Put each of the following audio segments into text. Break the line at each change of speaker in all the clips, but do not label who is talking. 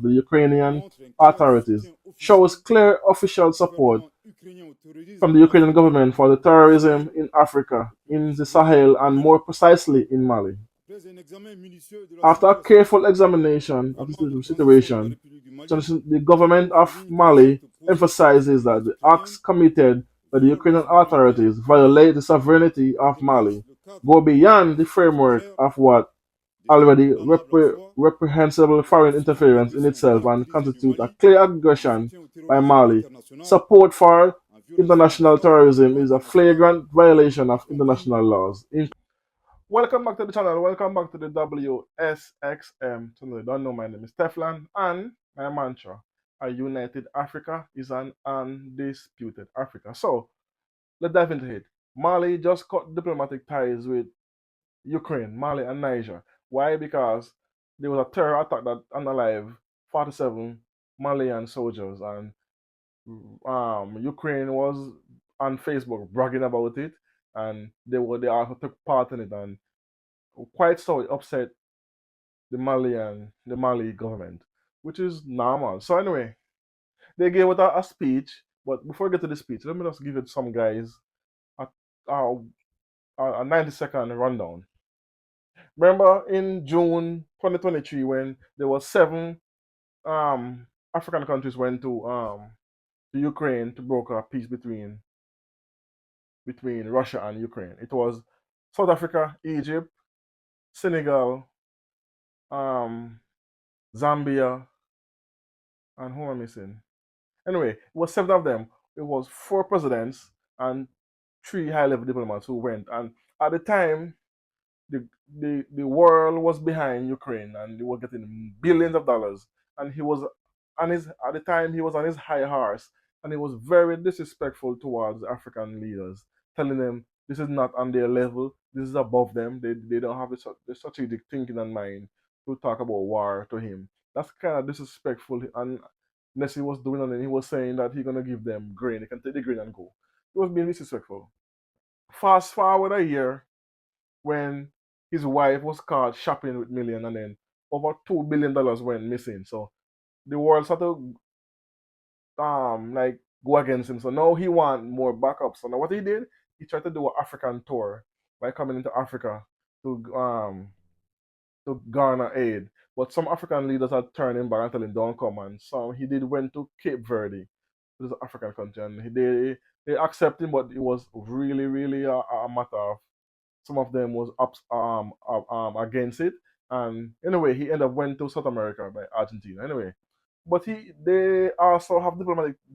the Ukrainian authorities shows clear official support from the Ukrainian government for the terrorism in Africa, in the Sahel, and more precisely in Mali. After a careful examination of the situation, the government of Mali emphasizes that the acts committed by the Ukrainian authorities violate the sovereignty of Mali, go beyond the framework of what already reprehensible foreign interference in itself and constitute a clear aggression by Mali. Support for international terrorism is a flagrant violation of international laws. Welcome back to the channel. Welcome back to the WSXM channel. You don't know, my name is Teflon, and my mantra: a united Africa is an undisputed Africa. So let's dive into it. Mali just cut diplomatic ties with Ukraine, Mali, and Niger. Why? Because there was a terror attack that unalived 47 Malian soldiers, and Ukraine was on Facebook bragging about it, and they also took part in it, and quite so it upset the Mali government, which is normal. So anyway, they gave it a speech, but before I get to the speech, let me just give it some guys a, a, a 90-second rundown. Remember in June 2023 when there was seven African countries went to Ukraine to broker a peace between Russia and Ukraine. It was South Africa, Egypt, Senegal, um, Zambia, and who am I missing? Anyway, it was seven of them. It was four presidents and three high-level diplomats who went. And at the time, the world was behind Ukraine, and they were getting billions of dollars. And he was on his at the time he was on his high horse, and he was very disrespectful towards African leaders, telling them this is not on their level, this is above them. They don't have the strategic thinking in mind to talk about war to him. That's kind of disrespectful. And unless he was doing it, and he was saying that he's gonna give them grain, they can take the grain and go. He was being disrespectful. Fast forward a year when his wife was caught shopping with Million, and then over $2 billion went missing. So the world started like go against him. So now he want more backup. So now what he did, he tried to do an African tour by coming into Africa to garner aid. But some African leaders had turned him back and told him don't come. And so he did went to Cape Verde, which is an African country, and they accept him, but it was really a matter of some of them was against it. And anyway, he ended up went to South America by Argentina. Anyway, but they also have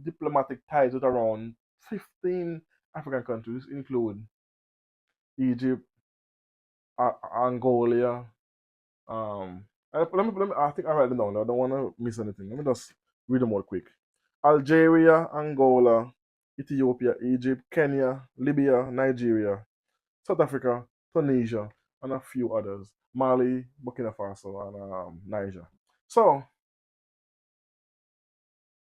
diplomatic ties with around 15 African countries, include Egypt, Angola. I think I write them down. I don't want to miss anything. Let me just read them all quick. Algeria, Angola, Ethiopia, Egypt, Kenya, Libya, Nigeria, South Africa, Tunisia, and a few others. Mali, Burkina Faso, and Niger. So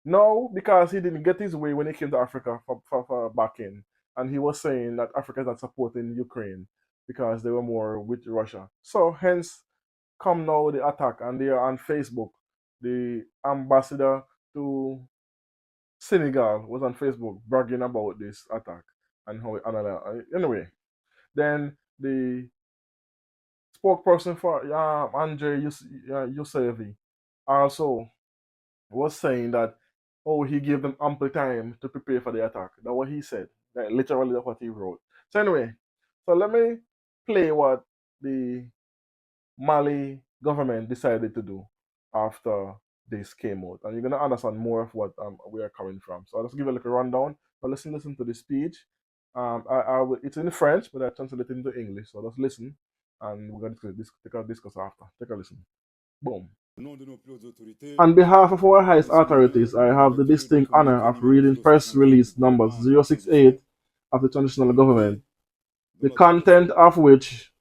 no, because he didn't get his way when he came to Africa for back in, and he was saying that Africa is not supporting Ukraine because they were more with Russia. So hence come now the attack, and they are on Facebook. The ambassador to Senegal was on Facebook bragging about this attack and how it analyzed. Anyway, then the spokesperson for Andre Yusevi also was saying that, oh, he gave them ample time to prepare for the attack. That's what he said. Like, literally, that's what he wrote. So anyway, so let me play what the Mali government decided to do after this came out, and you're gonna understand more of what we are coming from. So I'll just give you a little rundown. But listen to the speech. It's in French, but I translate it into English. So just listen, and we're gonna discuss after. Take a listen. Boom. On behalf of our highest authorities, I have the distinct honor of reading press release number 068 of the transitional government, the content of which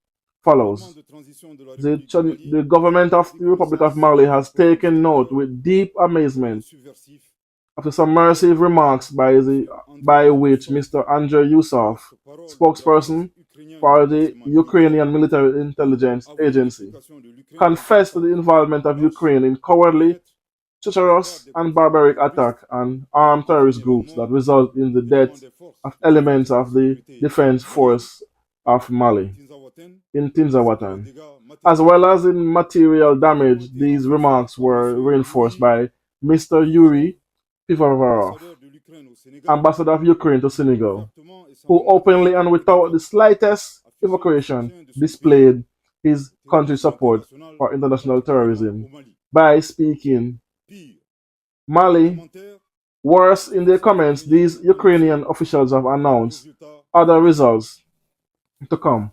follows. The government of the Republic of Mali has taken note with deep amazement of the submersive remarks by which Mr. Andrei Yusov, spokesperson for the Ukrainian Military Intelligence Agency, confessed to the involvement of Ukraine in cowardly treacherous and barbaric attack and armed terrorist groups that result in the death of elements of the defense force of Mali in Tinzawatan. As well as in material damage, these remarks were reinforced by Mr. Yuri Pivovarov, ambassador of Ukraine to Senegal, who openly and without the slightest evocation displayed his country's support for international terrorism by speaking Mali. Worse, in their comments, these Ukrainian officials have announced other results to come.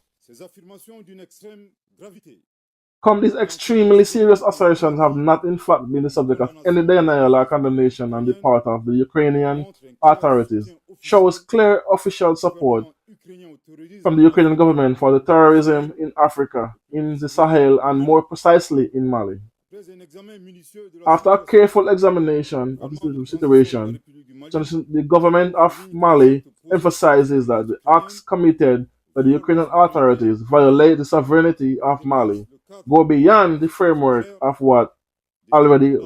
These extremely serious assertions have not in fact been the subject of any denial or condemnation on the part of the Ukrainian authorities, shows clear official support from the Ukrainian government for the terrorism in Africa, in the Sahel, and more precisely in Mali. After a careful examination of the situation, the government of Mali emphasizes that the acts committed by the Ukrainian authorities violate the sovereignty of Mali, go beyond the framework of what already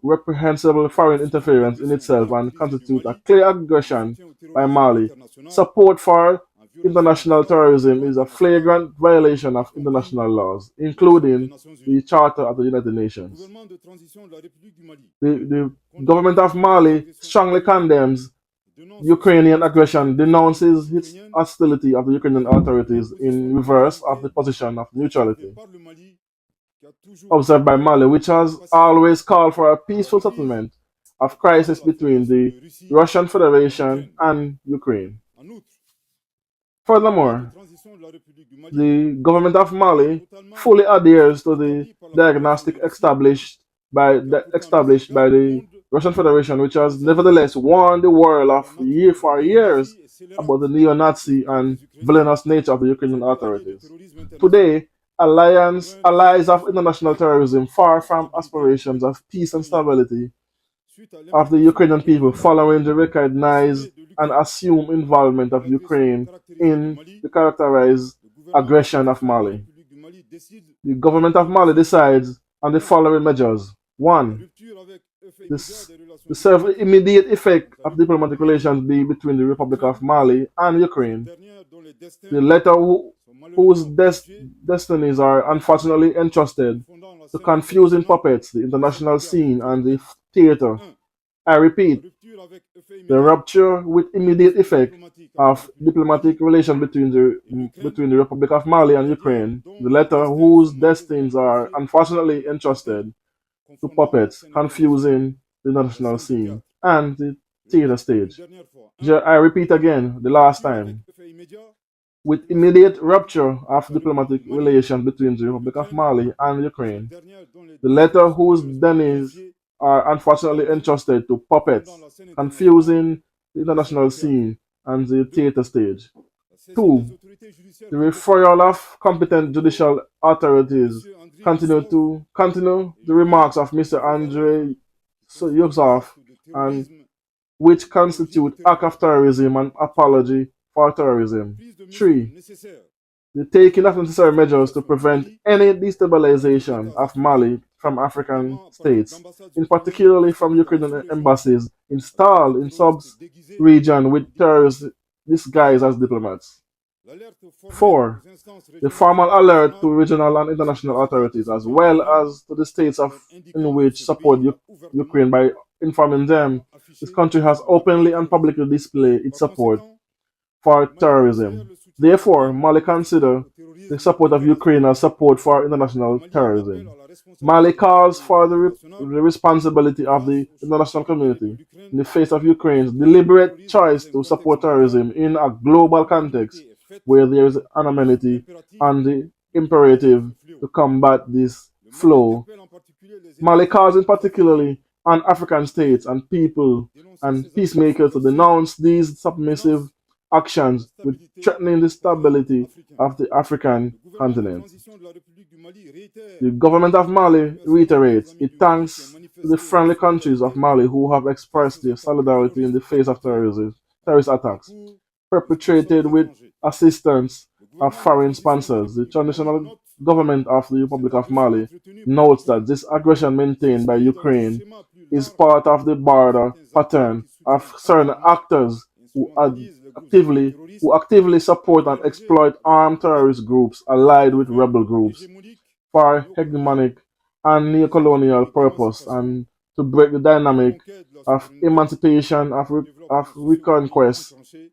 reprehensible foreign interference in itself and constitute a clear aggression by Mali. Support for international terrorism is a flagrant violation of international laws, including the Charter of the United Nations. The government of Mali strongly condemns Ukrainian aggression, denounces its hostility of the Ukrainian authorities in reverse of the position of neutrality observed by Mali, which has always called for a peaceful settlement of crisis between the Russian Federation and Ukraine. Furthermore, the government of Mali fully adheres to the diagnostic established by the Russian Federation, which has nevertheless warned the world for years about the neo-Nazi and villainous nature of the Ukrainian authorities. Today, allies of international terrorism, far from aspirations of peace and stability of the Ukrainian people, following the recognized and assumed involvement of Ukraine in the characterized aggression of Mali. The government of Mali decides on the following measures. One, the serve immediate effect of diplomatic relations be between the Republic of Mali and Ukraine. The latter whose destinies are unfortunately entrusted to confusing puppets, the international scene and the theater. I repeat, the rupture with immediate effect of diplomatic relations between the Republic of Mali and Ukraine, the latter whose destinies are unfortunately entrusted to puppets, confusing the international scene and the theater stage. I repeat again, the last time, with immediate rupture of diplomatic relations between the Republic of Mali and Ukraine, the latter whose destinies are unfortunately entrusted to puppets, confusing the international scene and the theater stage. Two, the referral of competent judicial authorities continue the remarks of Mr. Andrei Yusov, and which constitute act of terrorism and apology for terrorism. Three, the taking of necessary measures to prevent any destabilization of Mali from African states, in particularly from Ukrainian embassies installed in sub-region with terrorists disguised as diplomats. Four, the formal alert to regional and international authorities, as well as to the states in which support Ukraine by informing them this country has openly and publicly displayed its support for terrorism. Therefore, Mali considers the support of Ukraine as support for international terrorism. Mali calls for the responsibility of the international community in the face of Ukraine's deliberate choice to support terrorism in a global context where there is anonymity and the imperative to combat this flow. Mali calls in particularly on African states and people and peacemakers to denounce these submissive actions with threatening the stability of the African continent. The government of Mali reiterates it thanks to the friendly countries of Mali who have expressed their solidarity in the face of terrorist attacks perpetrated with assistance of foreign sponsors. The government of the Republic of
Établissements
Mali
entretenus par
notes
lesquels
that this aggression maintained by
s'inscrit dans le
Ukraine
schéma plus
is
large
part of the
de
broader
certains acteurs
pattern
qui
of
soutiennent
certain
activement
actors
et instrumentalisent les groupes armés
actively
terroristes
who actively support
pour
and
éroger
exploit
avec
armed
l'armée
terrorist groups
les
allied with
droits
rebel groups
hégémoniques
for
néocoloniaux
hegemonic and
des États de
neocolonial purpose
l'émancipation,
and to break the
de
dynamic
conquête de la
of
souveraineté,
emancipation,
de
of
développement socio-économique
reconquest,
retranché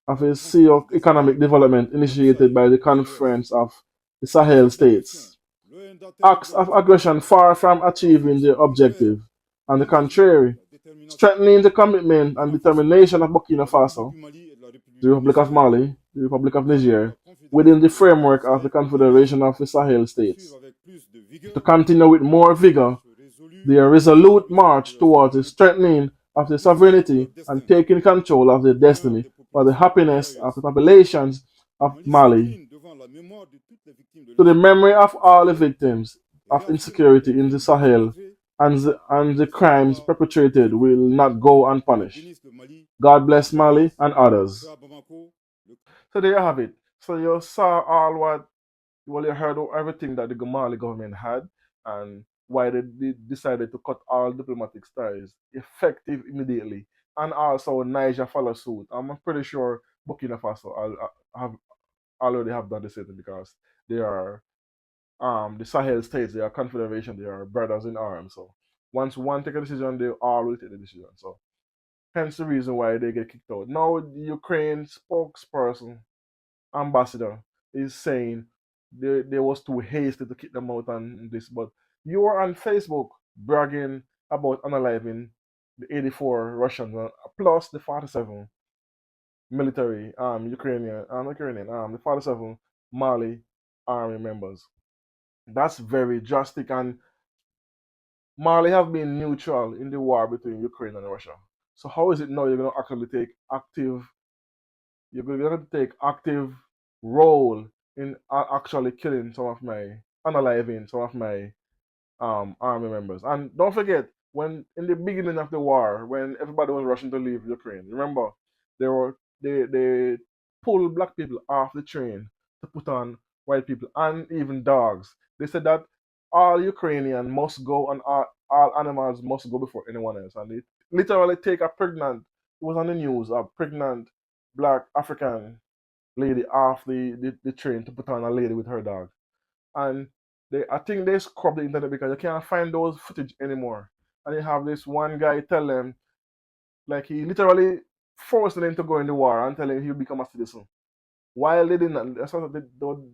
of
et de
a sea of
transférence des
economic
États
development
hors du
initiated by
Sahel
the
vers l'Ouest.
Conference of the
Dans
Sahel
cette direction,
states.
loin d'atteindre
Acts
des
of
résultats,
aggression far from achieving
renforce au
their
contraire
objective. On the
l'énergie et
contrary,
la détermination
strengthening the commitment
du
and
renforcement
determination of
de
Burkina
la République
Faso,
du Mali et de la République
the
du
Republic of
Niger
Mali, the Republic of
au sein de
Niger,
la
within
Confédération
the
des États du
framework of the
Sahel permettent
Confederation of the Sahel
de poursuivre
states,
avec plus de
to
vigueur
continue with more
leur
vigor
marche résolue
their
vers le
resolute
rétablissement de
march
leur
towards the
souveraineté
strengthening of their
pour faire de leur
sovereignty and
destin
taking control of their
le bonheur
destiny
des
for the
populations
happiness of the
maliennes.
populations
Le
of
Mali
Mali,
s'incline devant la mémoire de toutes les victimes de
to the memory
l'insécurité
of
au
all the
Sahel
victims
et
of
réaffirme que
insecurity
les
in the
crimes
Sahel
perpétrés
and the
ne seront
crimes
pas
perpetrated will
punis.
not go
Dieu
unpunished.
bénisse le Mali,
God
la
bless Mali
France,
and
le fait
others.
à Bamako, le
So there you have it. So you saw all what, well, you heard of everything that the Mali government had and why they decided to cut all diplomatic ties effective immediately. And also Niger follow suit. I'm pretty sure Burkina Faso have already have done the same thing because they are the Sahel states, they are confederation, they are brothers in arms. So once one take a decision, they all will take the decision. So hence the reason why they get kicked out. Now the Ukraine spokesperson ambassador is saying they was too hasty to kick them out and this, but you were on Facebook bragging about unaliving the 84 Russians plus the 47 military Ukrainian the 47 Mali army members. That's very drastic, and Mali have been neutral in the war between Ukraine and Russia. So how is it now you're going to actually take active you're going to take active role in actually killing some of my unaliving some of my army members. And don't forget, when in the beginning of the war, when everybody was rushing to leave Ukraine, remember they pulled black people off the train to put on white people and even dogs. They said that all Ukrainian must go and all animals must go before anyone else. And they literally take a pregnant, it was on the news, a pregnant black African lady off the train to put on a lady with her dog. And I think they scrubbed the internet because you can't find those footage anymore. And you have this one guy tell them, like he literally forced them to go in the war and tell him he'll become a citizen. While they didn't, that's why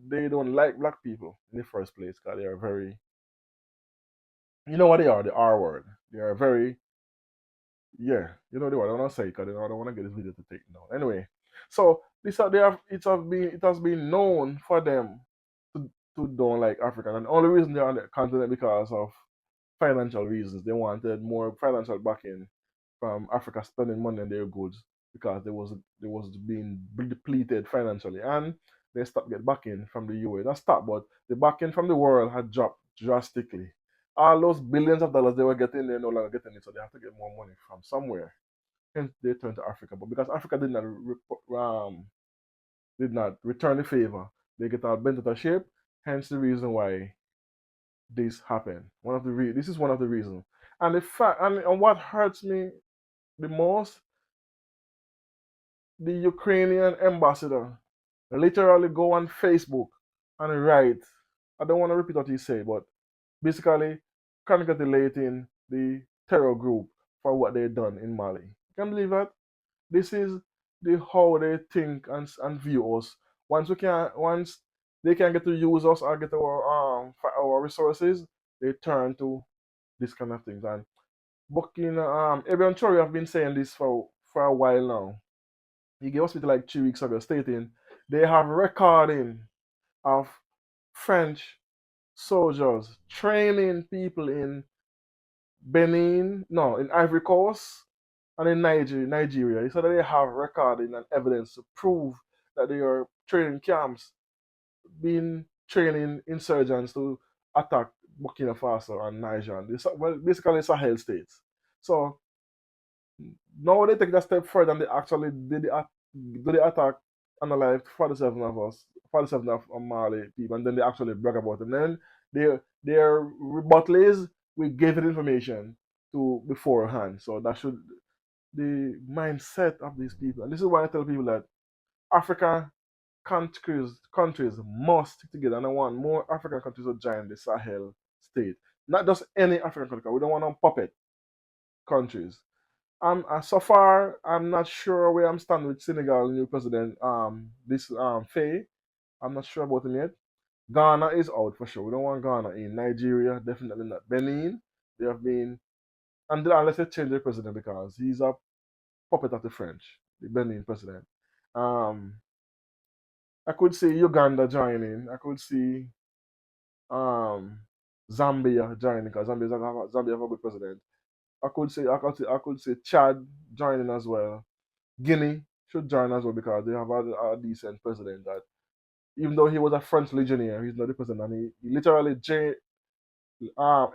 they don't like black people in the first place because they are very, you know what they are, the R word. They are very, yeah, you know the word. I don't want to say because I don't want to get this video to take down. Anyway, so they have it has been known for them to don't like African, and the only reason they're on the continent because of financial reasons. They wanted more financial backing from Africa spending money on their goods because there was being depleted financially, and they stopped getting backing from the UA. Not stopped, but the backing from the world had dropped drastically. All those billions of dollars they were getting, they're no longer getting it, so they have to get more money from somewhere. Hence, they turned to Africa. But because Africa did not return the favor, they get all bent out of shape. Hence, the reason why this happened. This is one of the reasons. And the fact and what hurts me the most, the Ukrainian ambassador literally go on Facebook and write. I don't want to repeat what he said, but basically congratulating the terror group for what they done in Mali. Can you believe that? This is how they think and view us. Once they can get to use us or get our resources, they turn to this kind of things. And Burkina Ebion Chori have been saying this for a while now. He gave us it like 2 weeks ago, stating they have recording of French soldiers training people in Benin, no, in Ivory Coast and in Nigeria. He said that they have recording and evidence to prove that they are training camps, been training insurgents to attack Burkina Faso and Niger. Well, basically Sahel states. So now they take that step further and they actually did do the attack and alive 47 of us. 47 of Mali people, and then they actually brag about it. And then their rebuttal is we gave it information to beforehand. So that should the mindset of these people. And this is why I tell people that Africa countries must stick together, and I want more African countries to join the Sahel state. Not just any African country. We don't want no puppet countries. So far, I'm not sure where I'm standing with Senegal new president. This Faye, I'm not sure about him yet. Ghana is out for sure. We don't want Ghana in. Nigeria, definitely not. Benin, they have been, and unless they change the president because he's a puppet of the French, the Benin president. Um, I could see Uganda joining. I could see um, Zambia joining because Zambia have a good president. I could say Chad joining as well. Guinea should join as well because they have a decent president that even though he was a French legionnaire, he's not the president, and he literally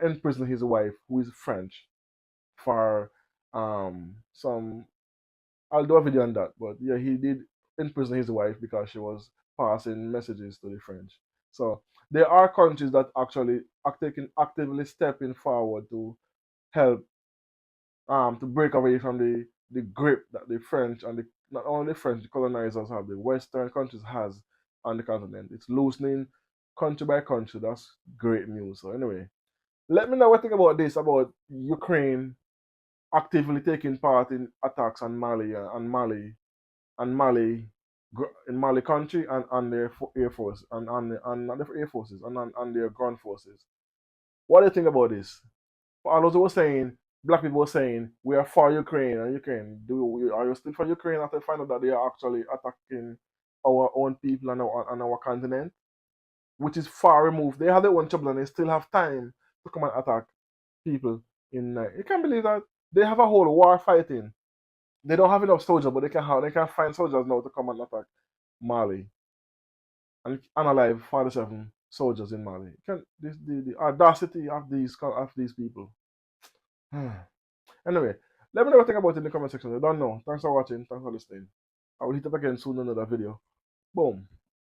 imprisoned his wife, who is French, for some. I'll do a video on that, but yeah, he did imprison his wife because she was passing messages to the French. So there are countries that actually are taking actively stepping forward to help to break away from the grip that the French and the not only the French the colonizers have, the Western countries has on the continent. It's loosening country by country. That's great news. So anyway, let me know what you think about this, about Ukraine actively taking part in attacks on Mali and Mali in Mali country and on their air force and on the air forces and on their ground forces. What do you think about this? All those who were saying, black people were saying, we are for Ukraine and Ukraine. Are you still for Ukraine after find out that they are actually attacking our own people on our continent, which is far removed? They have their own trouble and they still have time to come and attack people in. You can't believe that they have a whole war fighting. They don't have enough soldiers, but they can find soldiers now to come and attack Mali and unalive 47 soldiers in Mali. The audacity of these people. Anyway, let me know what you think about it in the comment section. I don't know. Thanks for watching. Thanks for listening. I will hit up again soon in another video. Boom.